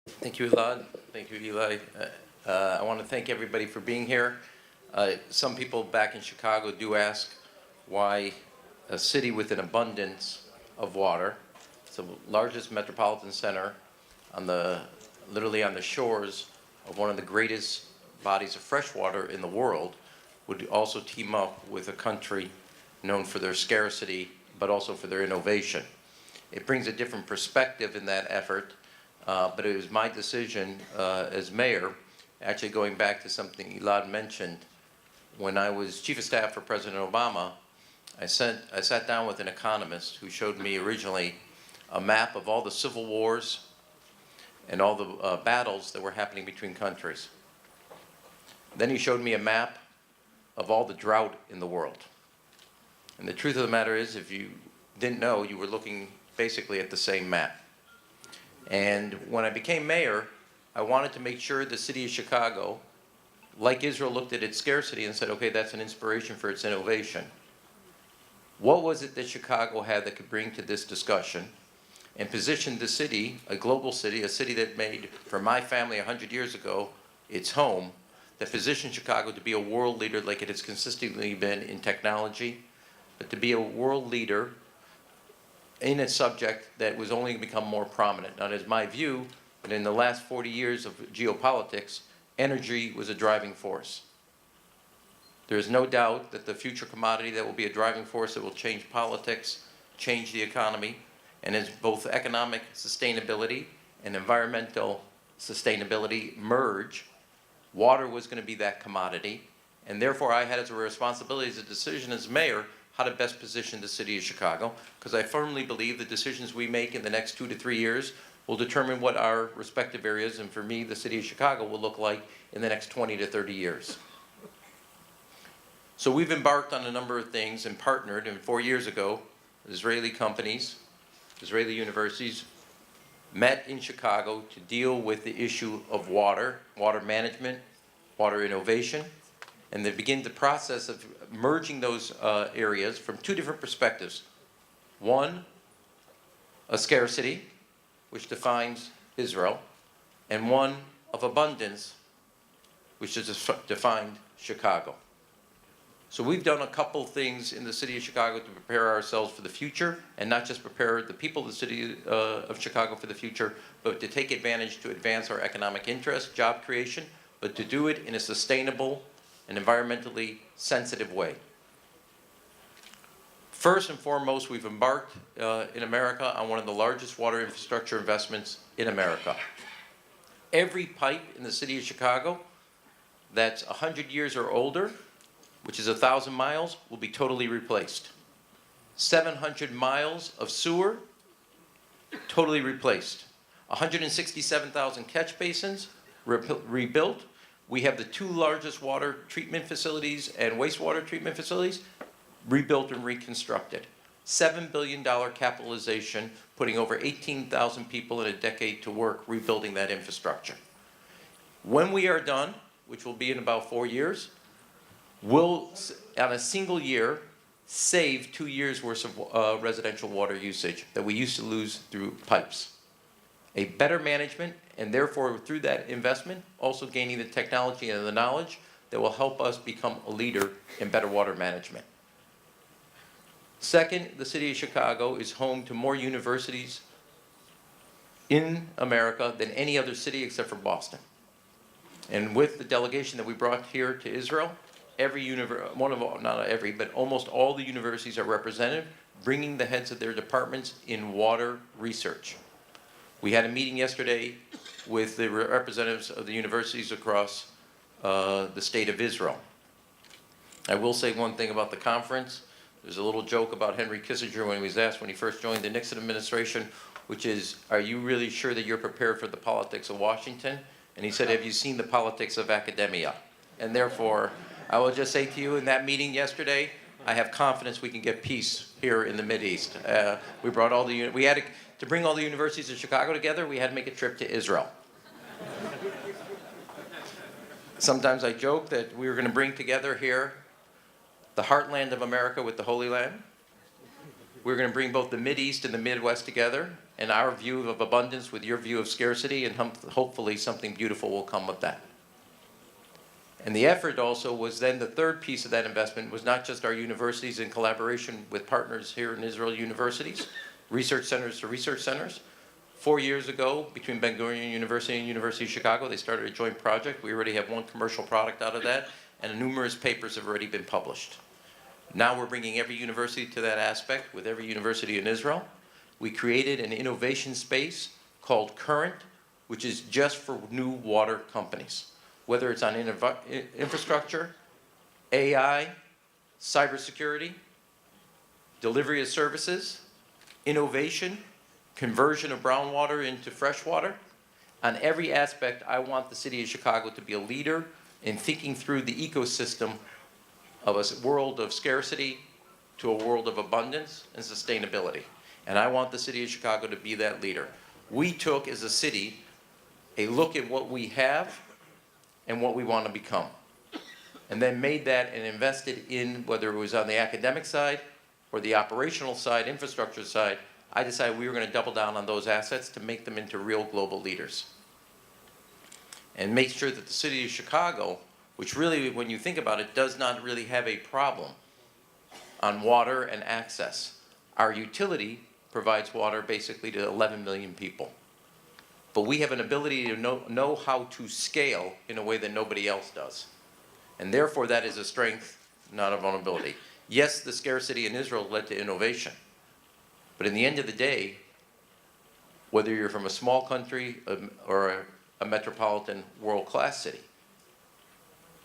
Thank you, Elad. Thank you, Eli. I want to thank everybody for being here. Some people back in Chicago do ask why a city with an abundance of water, it's the largest metropolitan center literally on the shores of one of the greatest bodies of fresh water in the world, would also team up with a country known for their scarcity, but also for their innovation. It brings a different perspective in that effort. But it was my decision as mayor, actually going back to something Elad mentioned. When I was chief of staff for President Obama, I sat down with an economist who showed me originally a map of all the civil wars and all the battles that were happening between countries. Then he showed me a map of all the drought in the world. And the truth of the matter is, if you didn't know, you were looking basically at the same map. And when I became mayor, I wanted to make sure the city of Chicago, like Israel, looked at its scarcity and said, okay, that's an inspiration for its innovation. What was it that Chicago had that could bring to this discussion and position the city, a global city, a city that made, for my family 100 years ago, its home, that positioned Chicago to be a world leader like it has consistently been in technology, but to be a world leader in a subject that was only going to become more prominent. Now, it is my view that in the last 40 years of geopolitics, energy was a driving force. There is no doubt that the future commodity that will be a driving force that will change politics, change the economy, and as both economic sustainability and environmental sustainability merge, water was going to be that commodity. And therefore, I had as a responsibility, as a decision as mayor, how to best position the city of Chicago, because I firmly believe the decisions we make in the next 2 to 3 years will determine what our respective areas, and for me, the city of Chicago, will look like in the next 20 to 30 years. So we've embarked on a number of things and partnered, and 4 years ago, Israeli companies, Israeli universities, met in Chicago to deal with the issue of water, water management, water innovation, and they begin the process of merging those areas from two different perspectives. One, a scarcity, which defines Israel, and one of abundance, which is defined Chicago. So we've done a couple things in the city of Chicago to prepare ourselves for the future, and not just prepare the people of the city of Chicago for the future, but to take advantage to advance our economic interests, job creation, but to do it in a sustainable and environmentally sensitive way. First and foremost, we've embarked in America on one of the largest water infrastructure investments in America. Every pipe in the city of Chicago that's 100 years or older, which is 1,000 miles, will be totally replaced. 700 miles of sewer, totally replaced. 167,000 catch basins, rebuilt. We have the 2 largest water treatment facilities and wastewater treatment facilities rebuilt and reconstructed. $7 billion capitalization, putting over 18,000 people in a decade to work rebuilding that infrastructure. When we are done, which will be in about 4 years, we'll, on a single year, save 2 years worth of residential water usage that we used to lose through pipes. A better management, and therefore through that investment, also gaining the technology and the knowledge that will help us become a leader in better water management. Second, the city of Chicago is home to more universities in America than any other city except for Boston. And with the delegation that we brought here to Israel, not every, but almost all the universities are represented, bringing the heads of their departments in water research. We had a meeting yesterday with the representatives of the universities across the state of Israel. I will say one thing about the conference. There's a little joke about Henry Kissinger when he was asked when he first joined the Nixon administration, which is, are you really sure that you're prepared for the politics of Washington? And he said, have you seen the politics of academia? And therefore, I will just say to you, in that meeting yesterday, I have confidence we can get peace here in the Mideast. We brought all we had to bring all the universities of Chicago together, we had to make a trip to Israel. Sometimes I joke that we were going to bring together here the heartland of America with the Holy Land. We're going to bring both the Mideast and the Midwest together and our view of abundance with your view of scarcity, and hopefully something beautiful will come of that. And the effort also was then the third piece of that investment was not just our universities in collaboration with partners here in Israel universities, research centers to research centers. 4 years ago, between Ben-Gurion University and University of Chicago, they started a joint project. We already have one commercial product out of that, and numerous papers have already been published. Now we're bringing every university to that aspect with every university in Israel. We created an innovation space called Current, which is just for new water companies. Whether it's on infrastructure, AI, cybersecurity, delivery of services, innovation, conversion of brown water into fresh water. On every aspect, I want the city of Chicago to be a leader in thinking through the ecosystem of a world of scarcity to a world of abundance and sustainability. And I want the city of Chicago to be that leader. We took, as a city, a look at what we have and what we want to become. And then made that and invested in, whether it was on the academic side or the operational side, infrastructure side, I decided we were going to double down on those assets to make them into real global leaders. And make sure that the city of Chicago, which really, when you think about it, does not really have a problem on water and access. Our utility provides water basically to 11 million people. But we have an ability to know how to scale in a way that nobody else does. And therefore, that is a strength, not a vulnerability. Yes, the scarcity in Israel led to innovation. But in the end of the day, whether you're from a small country or a metropolitan world-class city,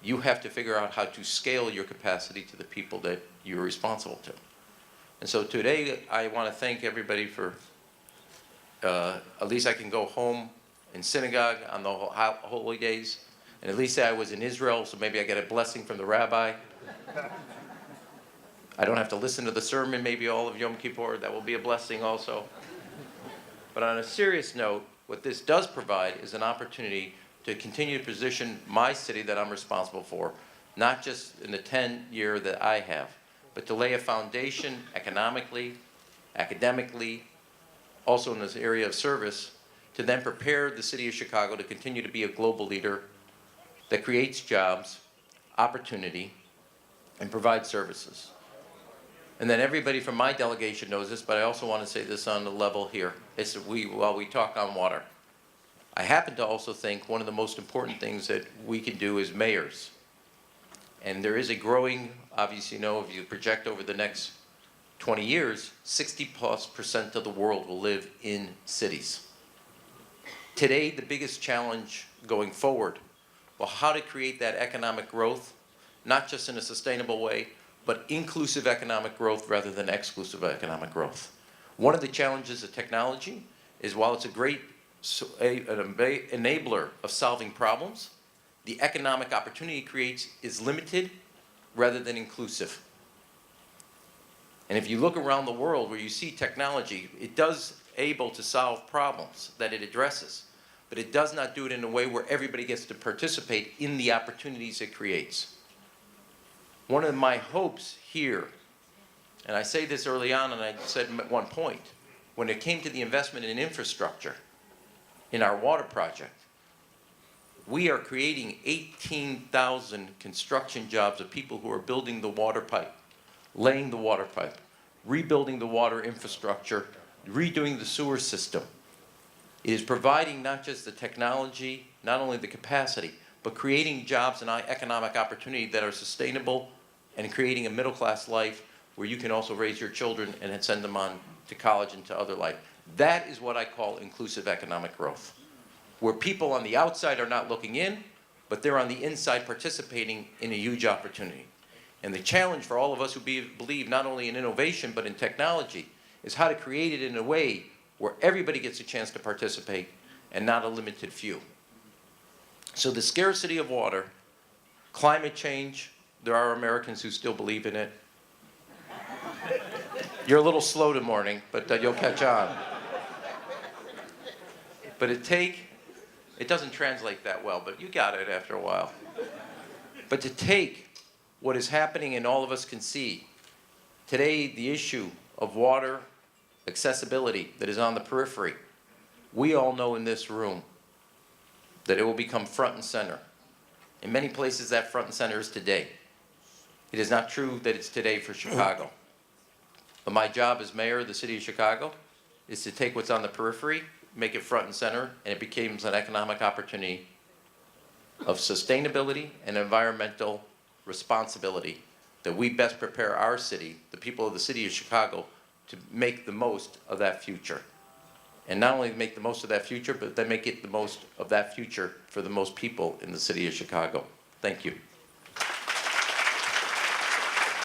you have to figure out how to scale your capacity to the people that you're responsible to. And so today, I want to thank everybody for, at least I can go home in synagogue on the holy days, and at least say I was in Israel, so maybe I get a blessing from the rabbi. I don't have to listen to the sermon, maybe all of Yom Kippur. That will be a blessing also. But on a serious note, what this does provide is an opportunity to continue to position my city that I'm responsible for, not just in the 10-year that I have, but to lay a foundation economically, academically, also in this area of service, to then prepare the city of Chicago to continue to be a global leader that creates jobs, opportunity, and provides services. And then everybody from my delegation knows this, but I also want to say this on the level here. It's while we talk on water. I happen to also think one of the most important things that we can do as mayors, and there is a growing, obviously, if you project over the next 20 years, 60+% of the world will live in cities. Today, the biggest challenge going forward, well, how to create that economic growth, not just in a sustainable way, but inclusive economic growth rather than exclusive economic growth. One of the challenges of technology is while it's a great enabler of solving problems, the economic opportunity it creates is limited rather than inclusive. And if you look around the world where you see technology, it does able to solve problems that it addresses, but it does not do it in a way where everybody gets to participate in the opportunities it creates. One of my hopes here, and I say this early on and I said at one point, when it came to the investment in infrastructure, in our water project, we are creating 18,000 construction jobs of people who are building the water pipe, laying the water pipe, rebuilding the water infrastructure, redoing the sewer system. It is providing not just the technology, not only the capacity, but creating jobs and economic opportunity that are sustainable and creating a middle-class life where you can also raise your children and send them on to college and to other life. That is what I call inclusive economic growth, where people on the outside are not looking in, but they're on the inside participating in a huge opportunity. And the challenge for all of us who believe not only in innovation but in technology is how to create it in a way where everybody gets a chance to participate and not a limited few. So the scarcity of water, climate change, there are Americans who still believe in it. You're a little slow this morning, but you'll catch on. But it doesn't translate that well, but you got it after a while. But to take what is happening and all of us can see, today the issue of water accessibility that is on the periphery. We all know in this room that it will become front and center. In many places, that front and center is today. It is not true that it's today for Chicago. But my job as mayor of the city of Chicago is to take what's on the periphery, make it front and center, and it becomes an economic opportunity of sustainability and environmental responsibility that we best prepare our city, the people of the city of Chicago, to make the most of that future. And not only make the most of that future, but then make it the most of that future for the most people in the city of Chicago. Thank you.